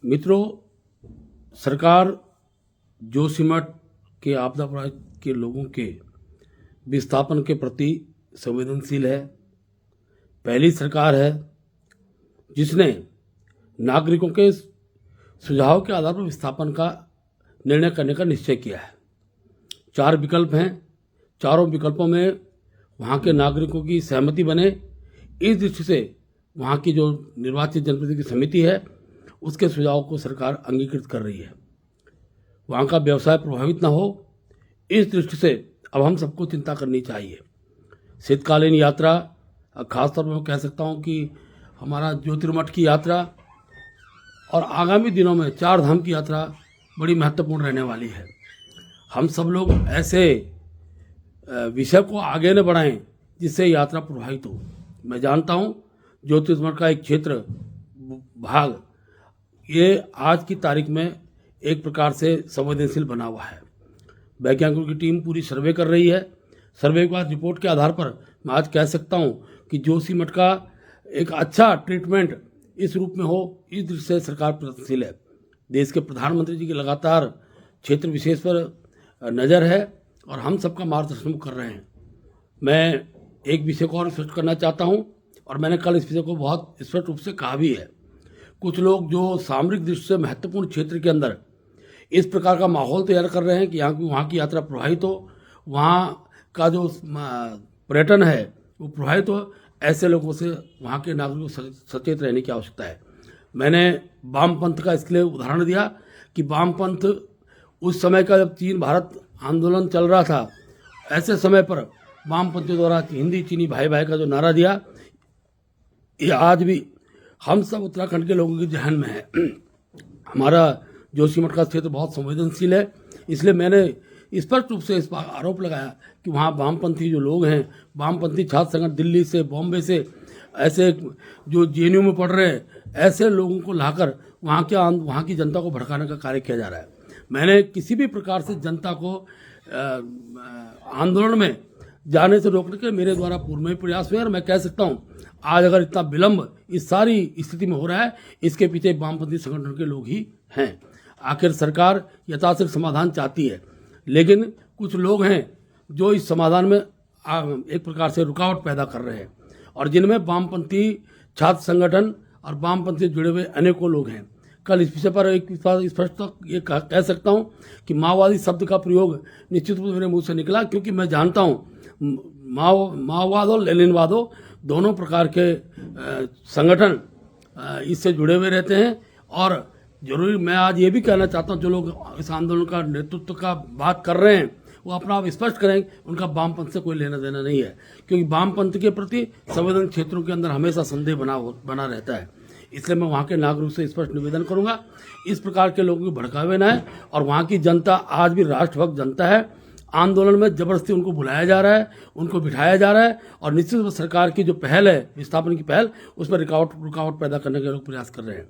मित्रों, सरकार जोशीमठ के आपदा प्रभावित के लोगों के विस्थापन के प्रति संवेदनशील है। पहली सरकार है जिसने नागरिकों के सुझाव के आधार पर विस्थापन का निर्णय करने का निश्चय किया है। 4 विकल्प हैं। चारों विकल्पों में वहाँ के नागरिकों की सहमति बने, इस दृष्टि से वहाँ की जो निर्वाचित जनप्रतिनिधि की समिति है उसके सुझाव को सरकार अंगीकृत कर रही है। वहाँ का व्यवसाय प्रभावित ना हो, इस दृष्टि से अब हम सबको चिंता करनी चाहिए। शीतकालीन यात्रा, खासतौर पर मैं कह सकता हूँ कि हमारा ज्योतिर्मठ की यात्रा और आगामी दिनों में 4 धाम की यात्रा बड़ी महत्वपूर्ण रहने वाली है। हम सब लोग ऐसे विषय को आगे न बढ़ाएं जिससे यात्रा प्रभावित हो। मैं जानता हूँ ज्योतिर्मठ का एक क्षेत्र भाग ये आज की तारीख में एक प्रकार से संवेदनशील बना हुआ है। वैज्ञानिकों की टीम पूरी सर्वे कर रही है। सर्वे के बाद रिपोर्ट के आधार पर मैं आज कह सकता हूँ कि जोशीमठ का एक अच्छा ट्रीटमेंट इस रूप में हो, इस दृष्टि से सरकार प्रयत्नशील है। देश के प्रधानमंत्री जी की लगातार क्षेत्र विशेष पर नज़र है और हम सबका मार्गदर्शन कर रहे हैं। मैं एक विषय को और स्पष्ट करना चाहता हूँ और मैंने कल इस विषय को बहुत स्पष्ट रूप से कहा भी है। कुछ लोग जो सामरिक दृष्टि से महत्वपूर्ण क्षेत्र के अंदर इस प्रकार का माहौल तैयार कर रहे हैं कि वहाँ की यात्रा प्रभावित हो, वहाँ का जो पर्यटन है वो प्रभावित हो, ऐसे लोगों से वहाँ के नागरिकों को सचेत रहने की आवश्यकता है। मैंने वामपंथ का इसलिए उदाहरण दिया कि वामपंथ उस समय का जब चीन भारत आंदोलन चल रहा था, ऐसे समय पर वामपंथियों द्वारा हिंदी चीनी भाई भाई का जो नारा दिया, ये आज भी हम सब उत्तराखंड के लोगों के जहन में है। हमारा जोशीमठ का क्षेत्र बहुत संवेदनशील है, इसलिए मैंने स्पष्ट रूप से इस पर आरोप लगाया कि वहाँ वामपंथी जो लोग हैं, वामपंथी छात्र संगठन दिल्ली से, बॉम्बे से, ऐसे जो जेएनयू में पढ़ रहे हैं, ऐसे लोगों को लाकर वहाँ की जनता को भड़काने का कार्य किया जा रहा है। मैंने किसी भी प्रकार से जनता को आंदोलन में जाने से रोकने के मेरे द्वारा पूर्व में प्रयास हुए और मैं कह सकता हूँ आज अगर इतना विलंब इस सारी स्थिति में हो रहा है, इसके पीछे वामपंथी संगठन के लोग ही हैं। आखिर सरकार यथाशीघ्र समाधान चाहती है, लेकिन कुछ लोग हैं जो इस समाधान में एक प्रकार से रुकावट पैदा कर रहे हैं और जिनमें वामपंथी छात्र संगठन और वामपंथी से जुड़े हुए अनेकों लोग हैं। कल इस विषय पर एक स्पष्ट ये कह सकता हूँ कि माओवादी शब्द का प्रयोग निश्चित रूप से मेरे मुंह से निकला, क्योंकि मैं जानता हूँ माओवाद और लेनिनवादों दोनों प्रकार के संगठन इससे जुड़े हुए रहते हैं। और जरूरी मैं आज ये भी कहना चाहता हूँ जो लोग इस आंदोलन का नेतृत्व का बात कर रहे हैं वो अपना आप स्पष्ट करें, उनका वामपंथ से कोई लेना देना नहीं है, क्योंकि वामपंथ के प्रति संवेदन क्षेत्रों के अंदर हमेशा संदेह बना रहता है। इसलिए मैं वहाँ के नागरिकों से स्पष्ट निवेदन करूँगा, इस प्रकार के लोगों को भड़कावे ना है। और वहाँ की जनता आज भी राष्ट्रभक्त जनता है। आंदोलन में जबरदस्ती उनको बुलाया जा रहा है, उनको बिठाया जा रहा है और निश्चित रूप से सरकार की जो पहल है विस्थापन की पहल, उसमें रुकावट पैदा करने के लोग प्रयास कर रहे हैं।